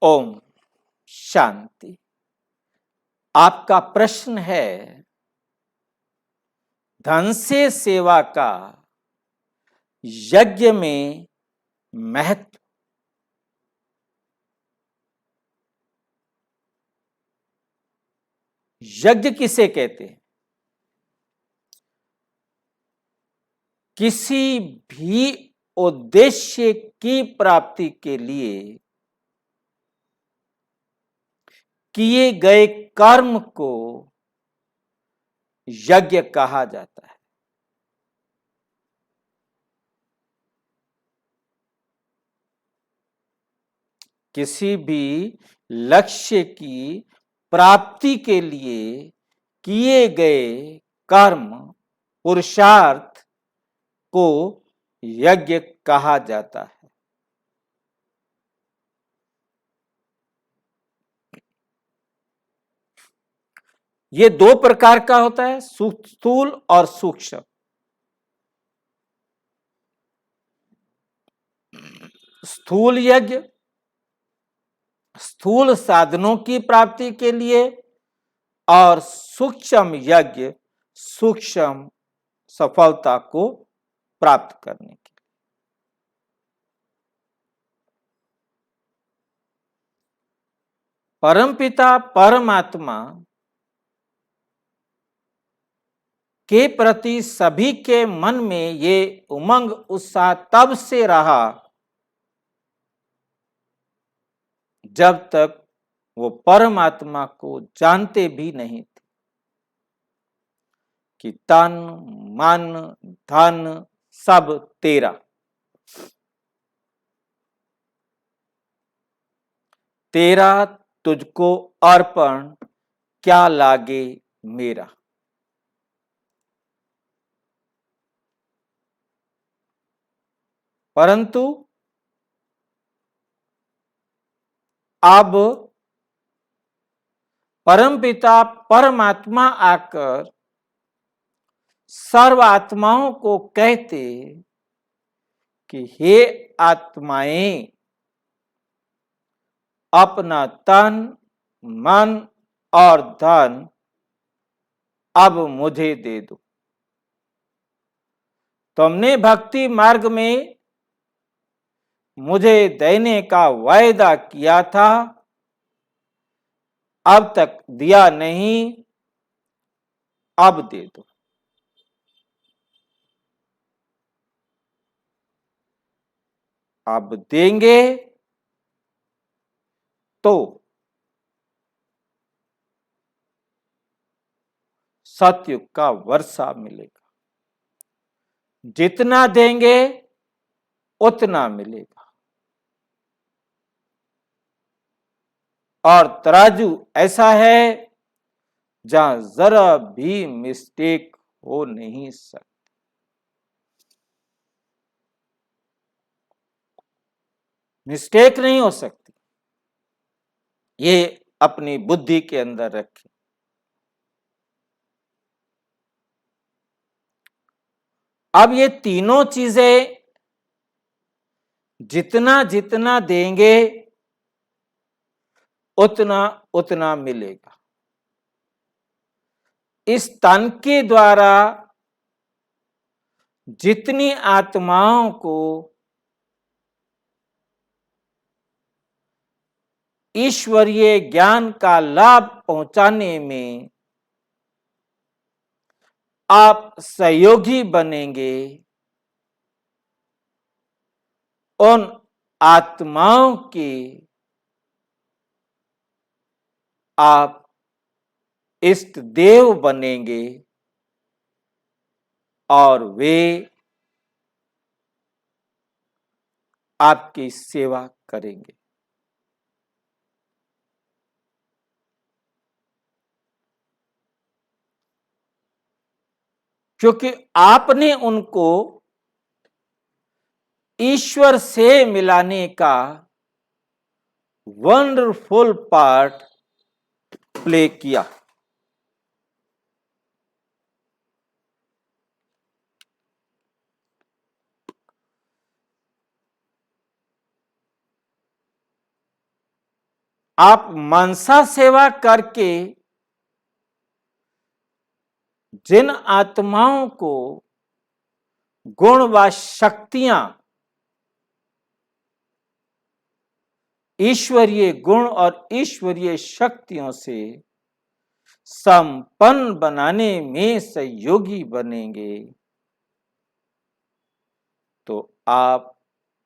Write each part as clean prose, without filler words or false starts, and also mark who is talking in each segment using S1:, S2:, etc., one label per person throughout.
S1: ओम शांति। आपका प्रश्न है, धन से सेवा का यज्ञ में महत्व। यज्ञ किसे कहते हैं? किसी भी उद्देश्य की प्राप्ति के लिए किए गए कर्म को यज्ञ कहा जाता है। किसी भी लक्ष्य की प्राप्ति के लिए किए गए कर्म पुरुषार्थ को यज्ञ कहा जाता है। ये दो प्रकार का होता है, स्थूल और सूक्ष्म। स्थूल यज्ञ स्थूल साधनों की प्राप्ति के लिए और सूक्ष्म यज्ञ सूक्ष्म सफलता को प्राप्त करने के लिए। परमपिता परमात्मा के प्रति सभी के मन में ये उमंग उत्साह तब से रहा जब तक वो परमात्मा को जानते भी नहीं थे कि तन मन धन सब तेरा। तेरा तुझको अर्पण क्या लागे मेरा। परंतु अब परमपिता परमात्मा आकर सर्व आत्माओं को कहते कि हे आत्माएं, अपना तन मन और धन अब मुझे दे दो। तुमने भक्ति मार्ग में मुझे देने का वायदा किया था, अब तक दिया नहीं, अब दे दो। अब देंगे तो सतयुग का वर्षा मिलेगा। जितना देंगे उतना मिलेगा। और तराजू ऐसा है जहां जरा भी मिस्टेक हो नहीं सकती। मिस्टेक नहीं हो सकती, ये अपनी बुद्धि के अंदर रखें। अब ये तीनों चीजें जितना जितना देंगे उतना उतना मिलेगा। इस तन के द्वारा जितनी आत्माओं को ईश्वरीय ज्ञान का लाभ पहुंचाने में आप सहयोगी बनेंगे, उन आत्माओं के आप इष्ट देव बनेंगे और वे आपकी सेवा करेंगे। क्योंकि आपने उनको ईश्वर से मिलाने का वंडरफुल पार्ट प्ले किया। आप मनसा सेवा करके जिन आत्माओं को गुण व शक्तियां, ईश्वरीय गुण और ईश्वरीय शक्तियों से संपन्न बनाने में सहयोगी बनेंगे, तो आप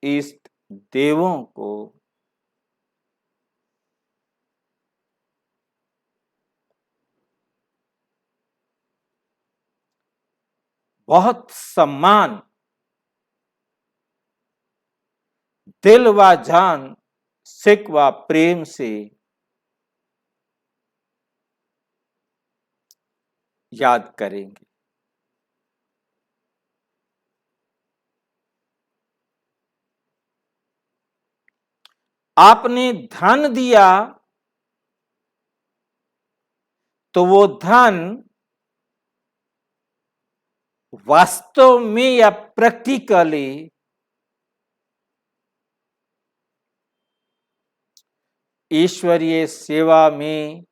S1: इष्ट देवों को बहुत सम्मान, दिल व जान, सिक व प्रेम से याद करेंगे। आपने धन दिया तो वो धन वास्तव में या प्रैक्टिकली ईश्वरीय सेवा में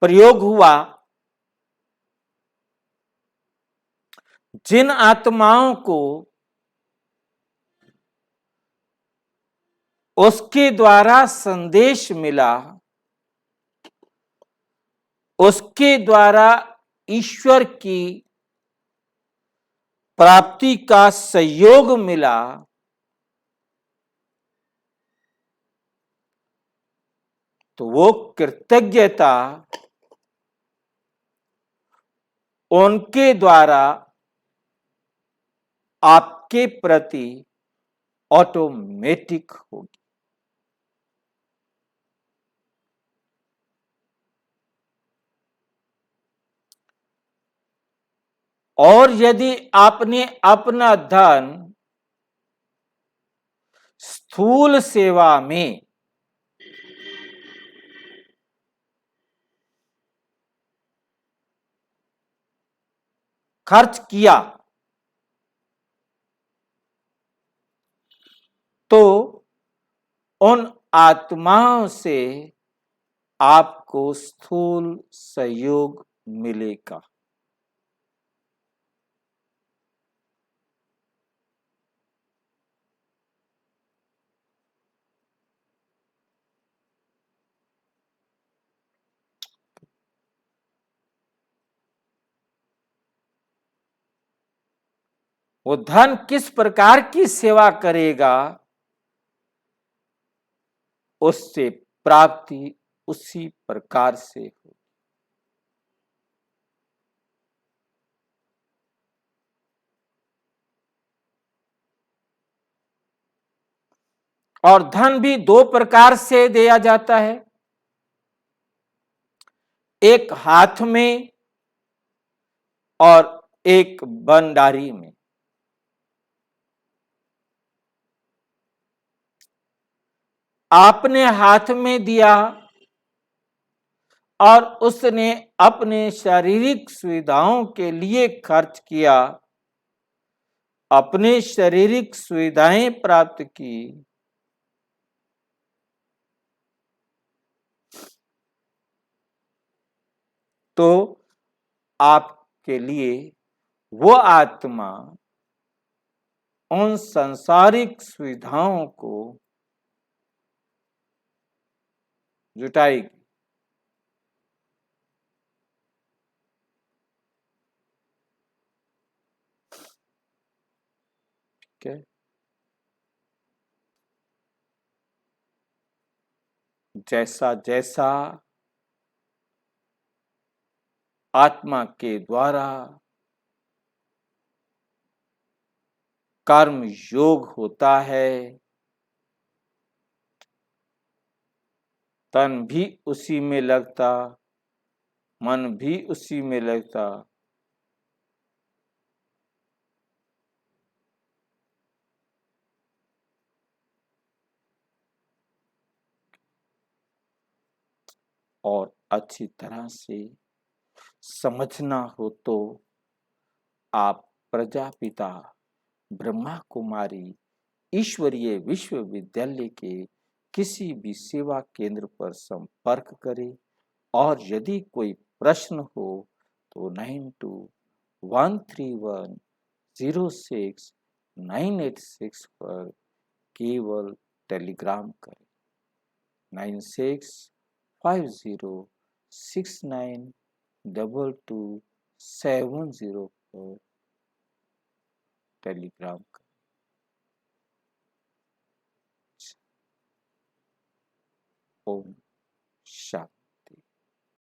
S1: प्रयोग हुआ। जिन आत्माओं को उसके द्वारा संदेश मिला, उसके द्वारा ईश्वर की प्राप्ति का सहयोग मिला, तो वो कृतज्ञता उनके द्वारा आपके प्रति ऑटोमेटिक होगी। और यदि आपने अपना धन स्थूल सेवा में खर्च किया, तो उन आत्माओं से आपको स्थूल सहयोग मिलेगा। वो धन किस प्रकार की सेवा करेगा, उससे प्राप्ति उसी प्रकार से हो। और धन भी दो प्रकार से दिया जाता है, एक हाथ में और एक भंडारी में। आपने हाथ में दिया और उसने अपने शारीरिक सुविधाओं के लिए खर्च किया, अपने शारीरिक सुविधाएं प्राप्त की, तो आपके लिए वो आत्मा उन सांसारिक सुविधाओं को जुटाएगी। ठीक है। जैसा जैसा आत्मा के द्वारा कर्म योग होता है, तन भी उसी में लगता, मन भी उसी में लगता, और अच्छी तरह से समझना हो तो आप प्रजापिता ब्रह्मा कुमारी ईश्वरीय विश्वविद्यालय के किसी भी सेवा केंद्र पर संपर्क करें और यदि कोई प्रश्न हो तो 9213106986 पर केवल टेलीग्राम करें। 9650692270 पर टेलीग्राम करें। ओम शांति।